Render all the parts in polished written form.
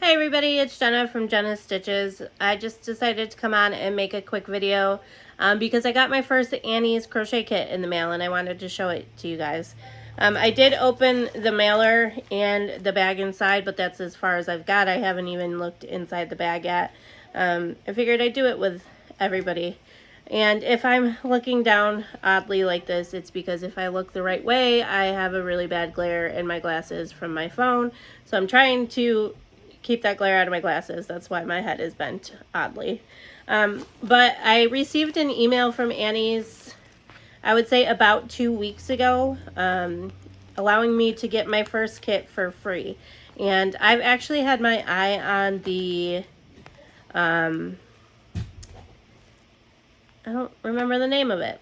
Hi everybody, it's Jenna from Jenna's Stitches. I just decided to come on and make a quick video because I got my first Annie's crochet kit in the mail and I wanted to show it to you guys. I did open the mailer and the bag inside, but that's as far as I've got. I haven't even looked inside the bag yet. I figured I'd do it with everybody. And if I'm looking down oddly like this, it's because if I look the right way, I have a really bad glare in my glasses from my phone. So I'm trying to keep that glare out of my glasses. That's why my head is bent oddly. But I received an email from Annie's, I would say about 2 weeks ago, allowing me to get my first kit for free. And I've actually had my eye on the, I don't remember the name of it.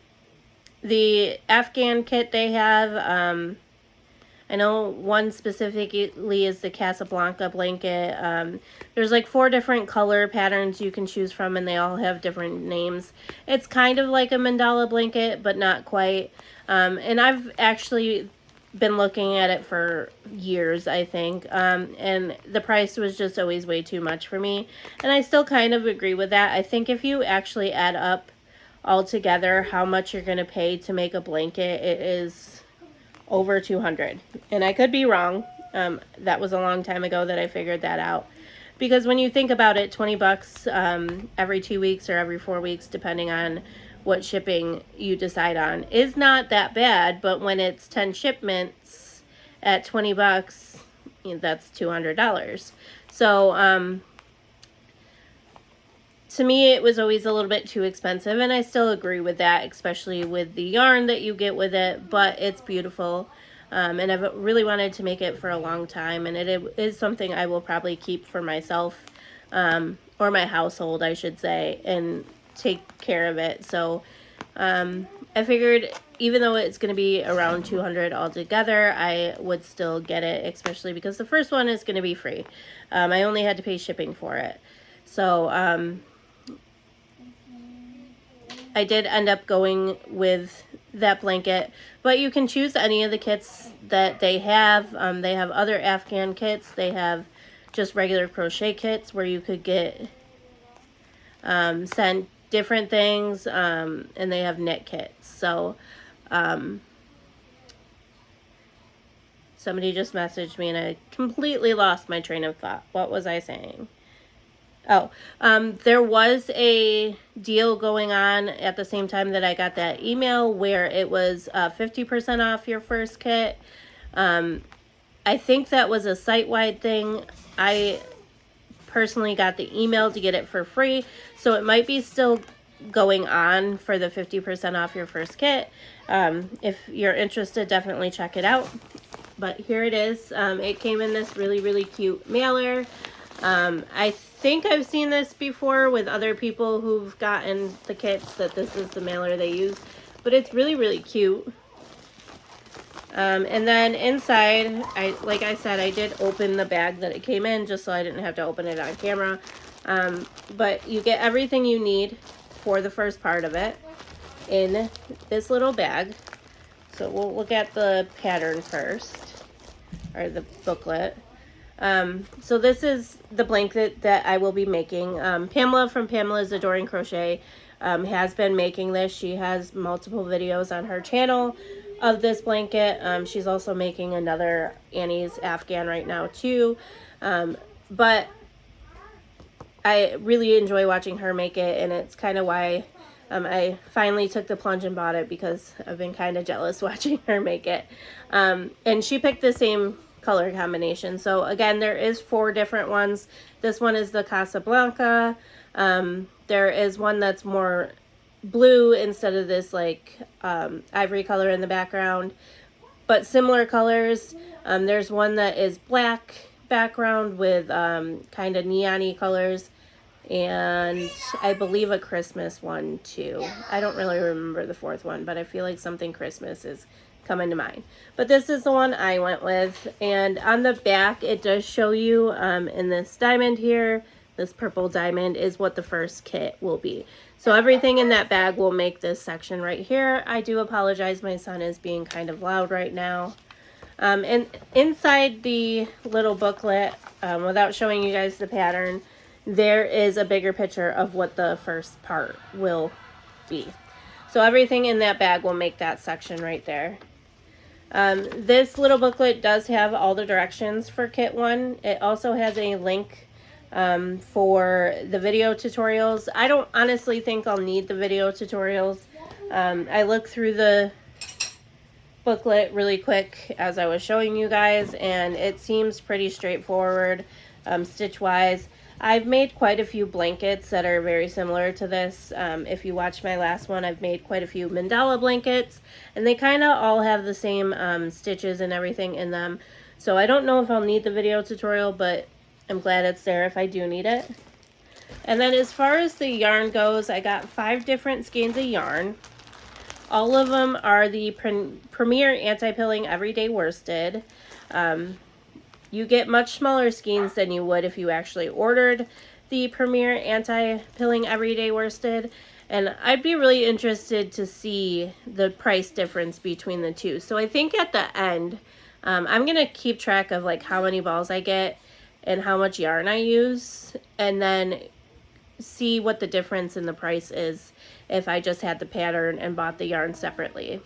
The Afghan kit they have, I know one specifically is the Casablanca blanket. There's like 4 different color patterns you can choose from and they all have different names. It's kind of like a mandala blanket, but not quite. And I've actually been looking at it for years, I think. And the price was just always way too much for me. And I still kind of agree with that. I think if you actually add up altogether how much you're going to pay to make a blanket, it is over $200, and I could be wrong. That was a long time ago that I figured that out, because when you think about it, 20 bucks every 2 weeks or every 4 weeks, depending on what shipping you decide on, is not that bad. But when it's 10 shipments at 20 bucks, you know, that's $200. So to me, it was always a little bit too expensive, and I still agree with that, especially with the yarn that you get with it, but it's beautiful, and I've really wanted to make it for a long time, and it is something I will probably keep for myself, or my household, I should say, and take care of it. So I figured even though it's going to be around $200 altogether, I would still get it, especially because the first one is going to be free. I only had to pay shipping for it. So I did end up going with that blanket, but you can choose any of the kits that they have. They have other Afghan kits. They have just regular crochet kits where you could get sent different things, and they have knit kits. So somebody just messaged me and I completely lost my train of thought. What was I saying? Oh, there was a deal going on at the same time that I got that email where it was 50% off your first kit. I think that was a site-wide thing. I personally got the email to get it for free, so it might be still going on for the 50% off your first kit. If you're interested, definitely check it out. But here it is. It came in this really, really cute mailer. I think I've seen this before with other people who've gotten the kits, that this is the mailer they use, but it's really, really cute. And then inside, like I said, I did open the bag that it came in just so I didn't have to open it on camera. But you get everything you need for the first part of it in this little bag. So we'll look at the pattern first, or the booklet. So this is the blanket that I will be making. Pamela from Pamela's Adoring Crochet has been making this. She has multiple videos on her channel of this blanket. She's also making another Annie's Afghan right now too. But I really enjoy watching her make it, and it's kind of why I finally took the plunge and bought it, because I've been kind of jealous watching her make it. And she picked the same color combination. So again, there is 4 different ones. This one is the Casablanca. There is one that's more blue instead of this like ivory color in the background, but similar colors. There's one that is black background with kind of neon-y colors, and I believe a Christmas one too. I don't really remember the 4th one, but I feel like something Christmas is coming to mind. But this is the one I went with, and on the back it does show you in this diamond here, this purple diamond, is what the first kit will be. So everything in that bag will make this section right here. I do apologize, my son is being kind of loud right now. And inside the little booklet, without showing you guys the pattern, there is a bigger picture of what the first part will be. So everything in that bag will make that section right there. This little booklet does have all the directions for kit 1. It also has a link for the video tutorials. I don't honestly think I'll need the video tutorials. I looked through the booklet really quick as I was showing you guys, and it seems pretty straightforward stitch wise. I've made quite a few blankets that are very similar to this. If you watched my last one, I've made quite a few mandala blankets, and they kind of all have the same stitches and everything in them. So I don't know if I'll need the video tutorial, but I'm glad it's there if I do need it. And then as far as the yarn goes, I got 5 different skeins of yarn. All of them are the Premier Anti-Pilling Everyday Worsted. You get much smaller skeins than you would if you actually ordered the Premier Anti-Pilling Everyday Worsted. And I'd be really interested to see the price difference between the two. So I think at the end, I'm going to keep track of like how many balls I get and how much yarn I use, and then see what the difference in the price is if I just had the pattern and bought the yarn separately.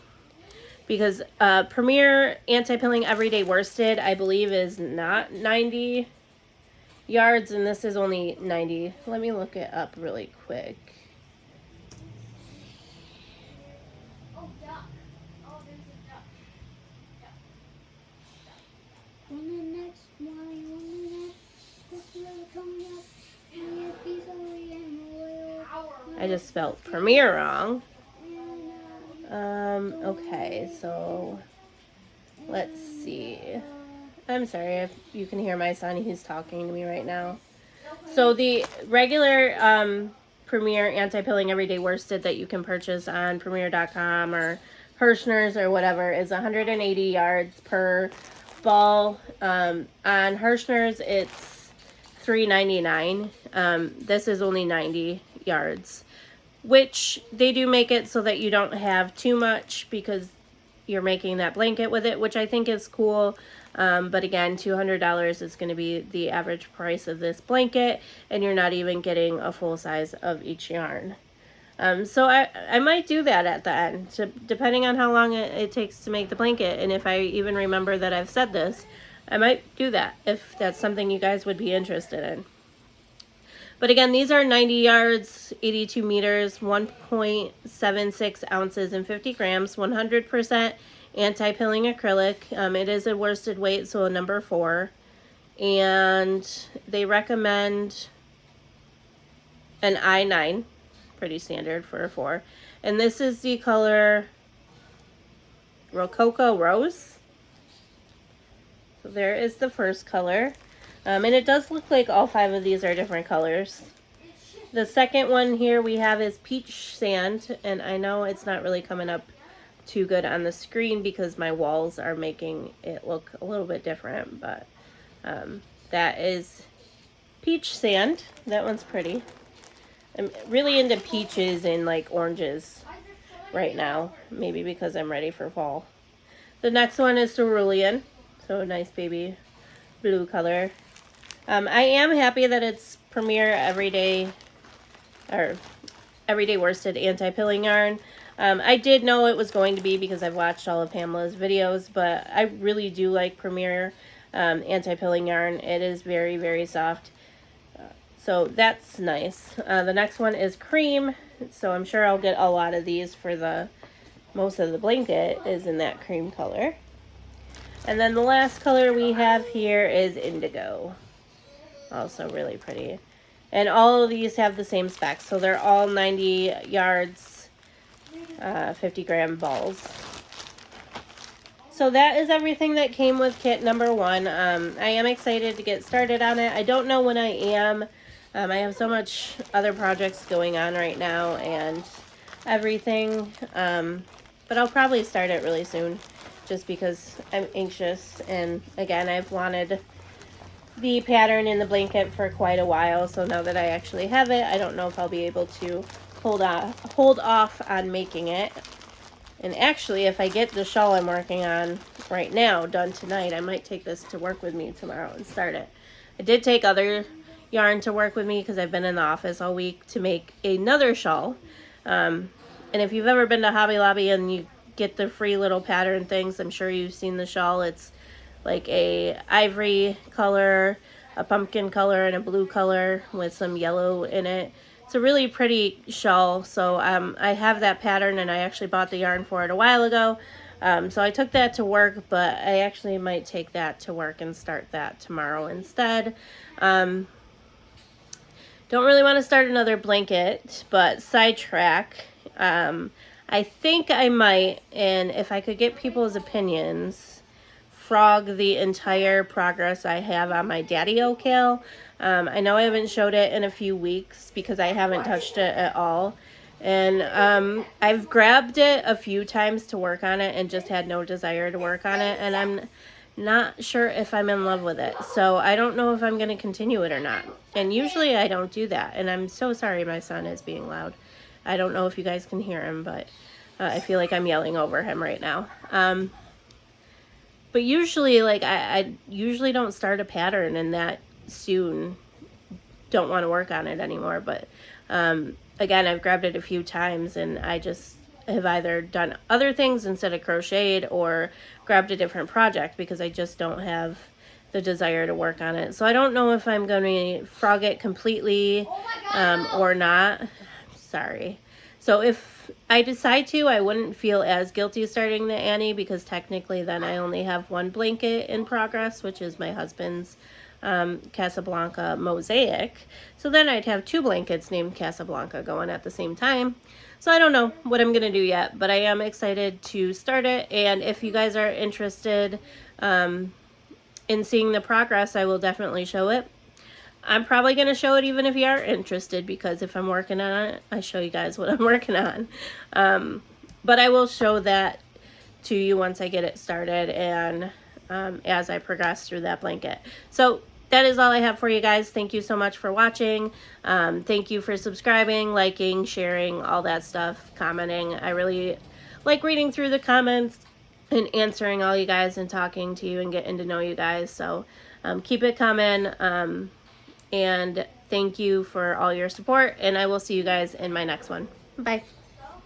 Because Premier Anti-Pilling Everyday Worsted, I believe, is not 90 yards, and this is only 90. Let me look it up really quick. Oh, duck. Oh, there's a duck. Duck. On the next one, coming up, and a piece of oil. I just spelled Premier wrong. Okay, so let's see. I'm sorry if you can hear my son, he's talking to me right now. So the regular Premier Anti-Pilling Everyday Worsted that you can purchase on Premier.com or Hirschner's or whatever is 180 yards per ball. On Hirschner's it's $3.99. This is only 90 yards. Which they do make it so that you don't have too much because you're making that blanket with it, which I think is cool. But again, $200 is going to be the average price of this blanket, and you're not even getting a full size of each yarn. So I might do that at the end, depending on how long it takes to make the blanket. And if I even remember that I've said this, I might do that if that's something you guys would be interested in. But again, these are 90 yards, 82 meters, 1.76 ounces, and 50 grams, 100% anti-pilling acrylic. It is a worsted weight, so a number 4. And they recommend an I9, pretty standard for a 4. And this is the color Rococo Rose. So there is the first color. And it does look like all 5 of these are different colors. The second one here we have is Peach Sand, and I know it's not really coming up too good on the screen because my walls are making it look a little bit different, but that is Peach Sand. That one's pretty. I'm really into peaches and like oranges right now, maybe because I'm ready for fall. The next one is Cerulean, so a nice baby blue color. I am happy that it's Premier Everyday Worsted Anti-Pilling Yarn. I did know it was going to be because I've watched all of Pamela's videos, but I really do like Premier Anti-Pilling Yarn. It is very, very soft. So that's nice. The next one is Cream, so I'm sure I'll get a lot of these for most of the blanket is in that cream color. And then the last color we have here is Indigo. Also really pretty. And all of these have the same specs. So they're all 90 yards, 50 gram balls. So that is everything that came with kit number 1. I am excited to get started on it. I don't know when I am. I have so much other projects going on right now and everything. But I'll probably start it really soon just because I'm anxious. And again, I've wanted the pattern in the blanket for quite a while, so now that I actually have it, I don't know if I'll be able to hold off on making it And actually, if I get the shawl I'm working on right now done tonight, I might take this to work with me tomorrow and start it. I did take other yarn to work with me because I've been in the office all week to make another shawl. And if you've ever been to Hobby Lobby and you get the free little pattern things, I'm sure you've seen the shawl. It's like a ivory color, a pumpkin color, and a blue color with some yellow in it. It's a really pretty shawl. So I have that pattern, and I actually bought the yarn for it a while ago. So I took that to work, but I actually might take that to work and start that tomorrow instead. Don't really want to start another blanket, but sidetrack. I think I might, and if I could get people's opinions, frog the entire progress I have on my Daddy-O Kale. I know I haven't showed it in a few weeks because I haven't touched it at all. And I've grabbed it a few times to work on it and just had no desire to work on it. And I'm not sure if I'm in love with it. So I don't know if I'm going to continue it or not. And usually I don't do that. And I'm so sorry my son is being loud. I don't know if you guys can hear him, but I feel like I'm yelling over him right now. But usually, like, I usually don't start a pattern and that soon don't want to work on it anymore. But again, I've grabbed it a few times and I just have either done other things instead of crocheted or grabbed a different project because I just don't have the desire to work on it. So I don't know if I'm going to frog it completely or not. Sorry. So if I decide to, I wouldn't feel as guilty starting the Annie because technically then I only have one blanket in progress, which is my husband's Casablanca mosaic. So then I'd have two blankets named Casablanca going at the same time. So I don't know what I'm going to do yet, but I am excited to start it. And if you guys are interested in seeing the progress, I will definitely show it. I'm probably going to show it even if you are interested, because if I'm working on it, I show you guys what I'm working on. But I will show that to you once I get it started and as I progress through that blanket. So that is all I have for you guys. Thank you so much for watching. Thank you for subscribing, liking, sharing, all that stuff, commenting. I really like reading through the comments and answering all you guys and talking to you and getting to know you guys. So keep it coming. And thank you for all your support, and I will see you guys in my next one. Bye.